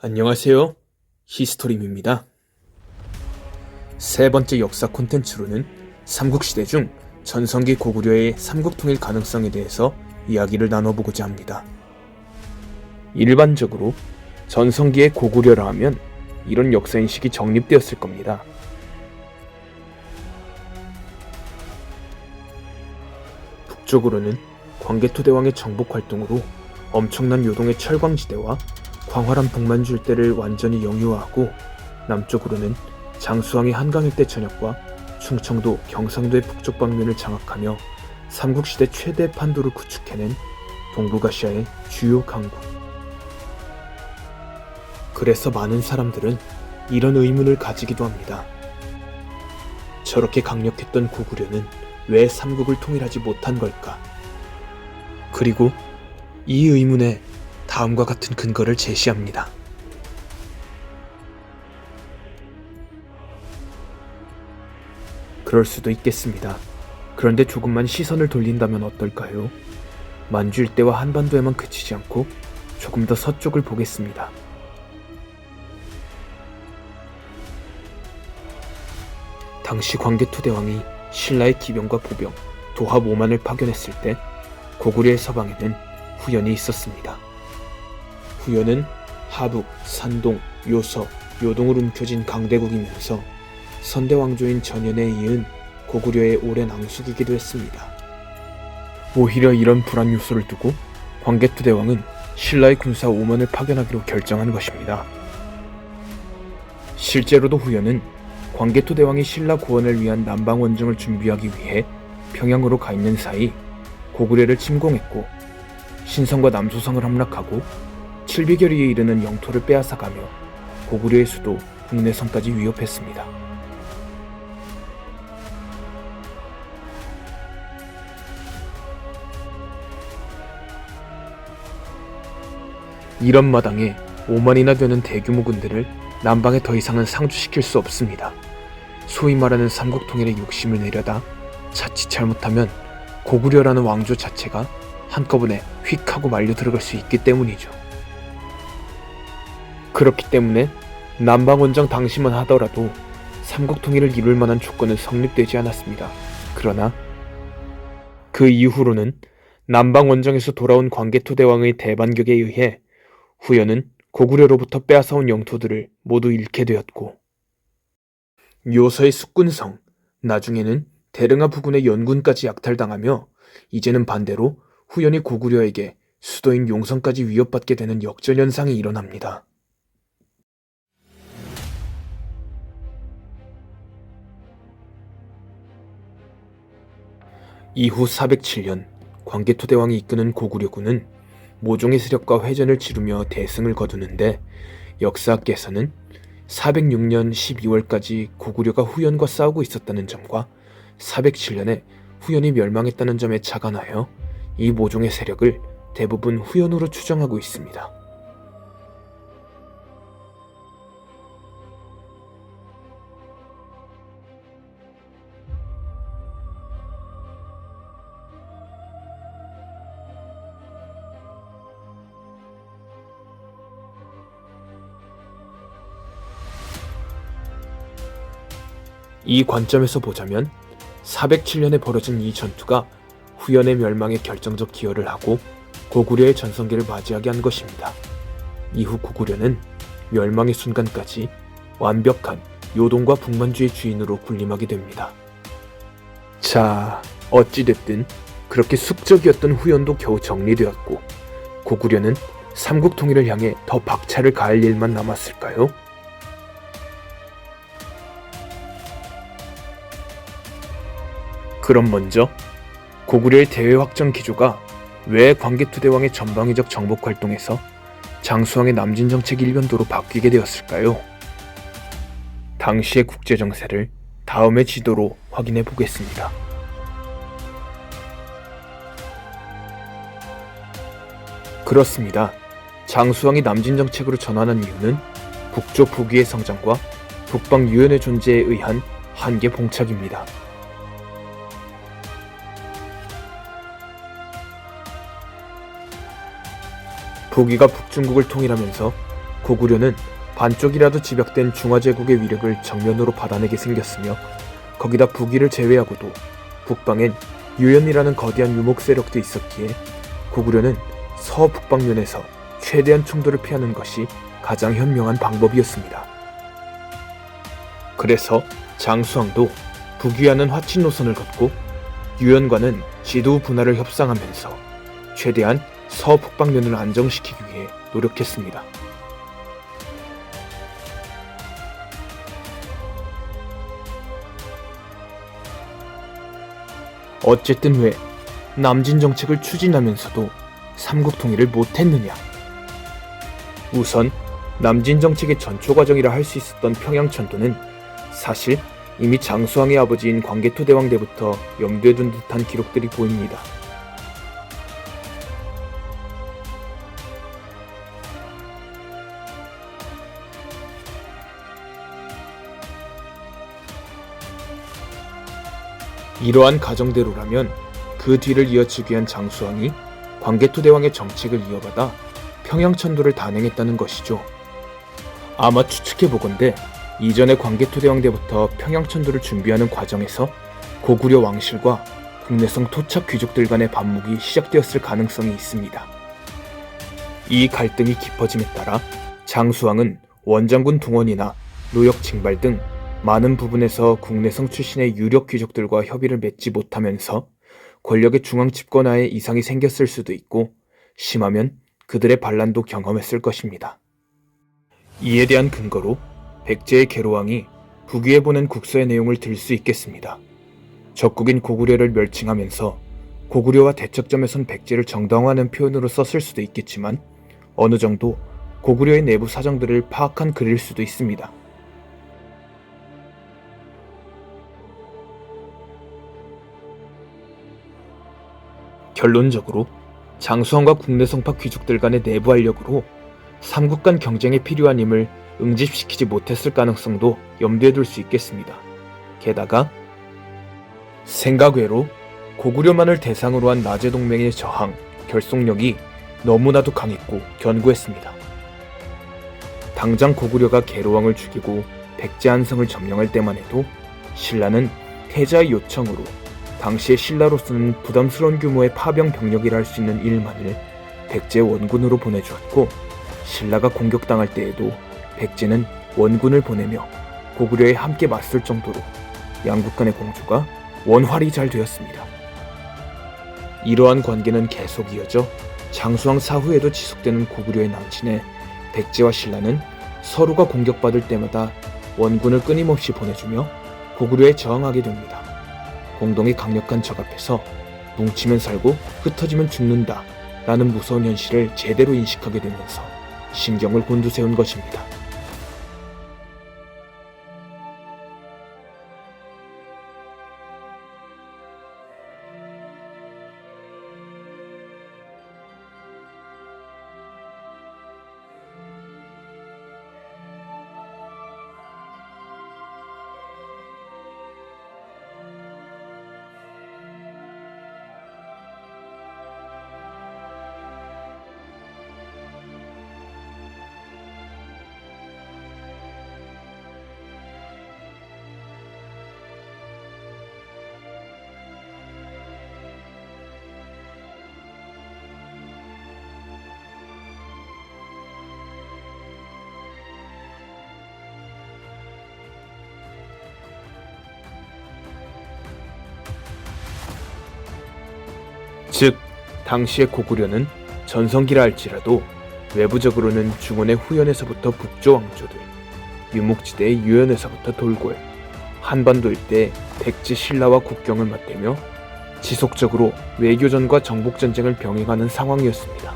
안녕하세요. 히스토림입니다. 세 번째 역사 콘텐츠로는 삼국시대 중 전성기 고구려의 삼국통일 가능성에 대해서 이야기를 나눠보고자 합니다. 일반적으로 전성기의 고구려라 하면 이런 역사인식이 정립되었을 겁니다. 북쪽으로는 광개토대왕의 정복 활동으로 엄청난 요동의 철광지대와 광활한 북만주 일대를 완전히 영유화하고, 남쪽으로는 장수왕의 한강 일대 전역과 충청도, 경상도의 북쪽 방면을 장악하며 삼국시대 최대 판도를 구축해낸 동북아시아의 주요 강국. 그래서 많은 사람들은 이런 의문을 가지기도 합니다. 저렇게 강력했던 고구려는 왜 삼국을 통일하지 못한 걸까? 그리고 이 의문에 다음과 같은 근거를 제시합니다. 그럴 수도 있겠습니다. 그런데 조금만 시선을 돌린다면 어떨까요? 만주 일대와 한반도에만 그치지 않고 조금 더 서쪽을 보겠습니다. 당시 광개토대왕이 신라의 기병과 보병, 도합 5만을 파견했을 때 고구려의 서방에는 후연이 있었습니다. 후연은 하북, 산동, 요서, 요동을 움켜쥔 강대국이면서 선대왕조인 전연에 이은 고구려의 오랜 앙숙이기도 했습니다. 오히려 이런 불안 요소를 두고 광개토대왕은 신라의 군사 5만을 파견하기로 결정한 것입니다. 실제로도 후연은 광개토대왕이 신라 구원을 위한 남방 원정을 준비하기 위해 평양으로 가 있는 사이 고구려를 침공했고, 신성과 남소성을 함락하고 7비결리에 이르는 영토를 빼앗아가며 고구려의 수도 국내성까지 위협했습니다. 이런 마당에 5만이나 되는 대규모 군대를 남방에 더 이상은 상주시킬 수 없습니다. 소위 말하는 삼국통일의 욕심을 내려다 자칫 잘못하면 고구려라는 왕조 자체가 한꺼번에 휙 하고 말려 들어갈 수 있기 때문이죠. 그렇기 때문에 남방원정 당시만 하더라도 삼국통일을 이룰 만한 조건은 성립되지 않았습니다. 그러나 그 이후로는 남방원정에서 돌아온 광개토대왕의 대반격에 의해 후연은 고구려로부터 빼앗아온 영토들을 모두 잃게 되었고, 요서의 숙군성, 나중에는 대릉하 부근의 연군까지 약탈당하며, 이제는 반대로 후연이 고구려에게 수도인 용성까지 위협받게 되는 역전현상이 일어납니다. 이후 407년 광개토대왕이 이끄는 고구려군은 모종의 세력과 회전을 치르며 대승을 거두는데, 역사학계에서는 406년 12월까지 고구려가 후연과 싸우고 있었다는 점과 407년에 후연이 멸망했다는 점에 착안하여 이 모종의 세력을 대부분 후연으로 추정하고 있습니다. 이 관점에서 보자면 407년에 벌어진 이 전투가 후연의 멸망에 결정적 기여를 하고 고구려의 전성기를 맞이하게 한 것입니다. 이후 고구려는 멸망의 순간까지 완벽한 요동과 북만주의 주인으로 군림하게 됩니다. 자, 어찌됐든 그렇게 숙적이었던 후연도 겨우 정리되었고, 고구려는 삼국통일을 향해 더 박차를 가할 일만 남았을까요? 그럼 먼저 고구려의 대외 확장 기조가 왜 광개토대왕의 전방위적 정복 활동에서 장수왕의 남진 정책 일변도로 바뀌게 되었을까요? 당시의 국제 정세를 다음의 지도로 확인해 보겠습니다. 그렇습니다. 장수왕이 남진 정책으로 전환한 이유는 북쪽 북위의 성장과 북방 유연의 존재에 의한 한계 봉착입니다. 북위가 북중국을 통일하면서 고구려는 반쪽이라도 집약된 중화제국의 위력을 정면으로 받아내게 생겼으며 거기다 북위를 제외하고도 북방엔 유연이라는 거대한 유목 세력도 있었기에 고구려는 서북방면에서 최대한 충돌을 피하는 것이 가장 현명한 방법이었습니다. 그래서 장수왕도 북위와는 화친 노선을 걷고 유연과는 지도 분할을 협상하면서 최대한 서북방면을 안정시키기 위해 노력했습니다. 어쨌든 왜 남진 정책을 추진하면서도 삼국 통일을 못했느냐? 우선 남진 정책의 전초 과정이라 할 수 있었던 평양천도는 사실 이미 장수왕의 아버지인 광개토대왕 때부터 염두에 둔 듯한 기록들이 보입니다. 이러한 가정대로라면 그 뒤를 이어치기 위한 장수왕이 광개토대왕의 정책을 이어받아 평양천도를 단행했다는 것이죠. 아마 추측해보건대 이전의 광개토대왕 때부터 평양천도를 준비하는 과정에서 고구려 왕실과 국내성 토착 귀족들 간의 반목이 시작되었을 가능성이 있습니다. 이 갈등이 깊어짐에 따라 장수왕은 원장군 동원이나 노역 징발 등 많은 부분에서 국내성 출신의 유력 귀족들과 협의를 맺지 못하면서 권력의 중앙 집권화에 이상이 생겼을 수도 있고 심하면 그들의 반란도 경험했을 것입니다. 이에 대한 근거로 백제의 계로왕이 북위에 보낸 국서의 내용을 들 수 있겠습니다. 적국인 고구려를 멸칭하면서 고구려와 대척점에 선 백제를 정당화하는 표현으로 썼을 수도 있겠지만 어느 정도 고구려의 내부 사정들을 파악한 글일 수도 있습니다. 결론적으로 장수왕과 국내성파 귀족들 간의 내부 알력으로 삼국 간 경쟁에 필요한 힘을 응집시키지 못했을 가능성도 염두에 둘 수 있겠습니다. 게다가 생각 외로 고구려만을 대상으로 한 나제 동맹의 저항, 결속력이 너무나도 강했고 견고했습니다. 당장 고구려가 계로왕을 죽이고 백제 한성을 점령할 때만 해도 신라는 태자의 요청으로 당시의 신라로서는 부담스러운 규모의 파병 병력이라 할 수 있는 1만을 백제의 원군으로 보내주었고 신라가 공격당할 때에도 백제는 원군을 보내며 고구려에 함께 맞설 정도로 양국 간의 공조가 원활히 잘 되었습니다. 이러한 관계는 계속 이어져 장수왕 사후에도 지속되는 고구려의 남진에 백제와 신라는 서로가 공격받을 때마다 원군을 끊임없이 보내주며 고구려에 저항하게 됩니다. 공동의 강력한 적 앞에서 뭉치면 살고 흩어지면 죽는다 라는 무서운 현실을 제대로 인식하게 되면서 신경을 곤두세운 것입니다. 즉, 당시의 고구려는 전성기라 할지라도 외부적으로는 중원의 후연에서부터 북조 왕조들, 유목지대의 유연에서부터 돌궐, 한반도 일대 백제 신라와 국경을 맞대며 지속적으로 외교전과 정복전쟁을 병행하는 상황이었습니다.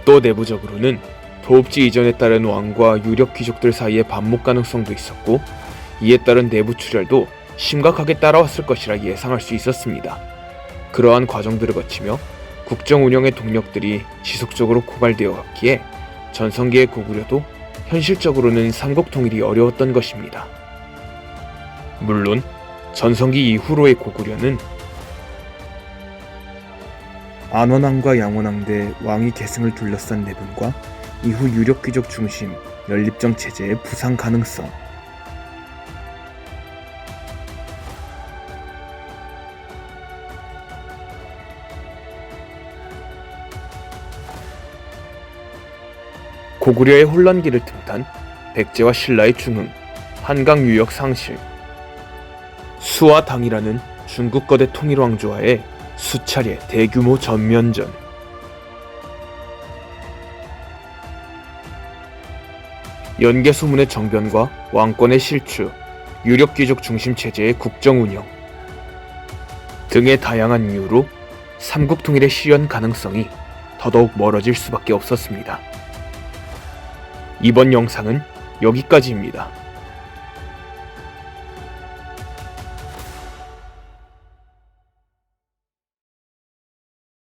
또 내부적으로는 도읍지 이전에 따른 왕과 유력 귀족들 사이의 반목 가능성도 있었고 이에 따른 내부 출혈도 심각하게 따라왔을 것이라 예상할 수 있었습니다. 그러한 과정들을 거치며 국정 운영의 동력들이 지속적으로 고갈되어 왔기에 전성기의 고구려도 현실적으로는 삼국 통일이 어려웠던 것입니다. 물론 전성기 이후로의 고구려는 안원왕과 양원왕 대 왕위 계승을 둘러싼 내분과 이후 유력 귀족 중심 연립정 체제의 부상 가능성. 고구려의 혼란기를 틈탄 백제와 신라의 중흥, 한강 유역 상실. 수와 당이라는 중국 거대 통일 왕조와의 수차례 대규모 전면전. 연개 소문의 정변과 왕권의 실추, 유력 귀족 중심 체제의 국정 운영 등의 다양한 이유로 삼국 통일의 실현 가능성이 더더욱 멀어질 수밖에 없었습니다. 이번 영상은 여기까지입니다.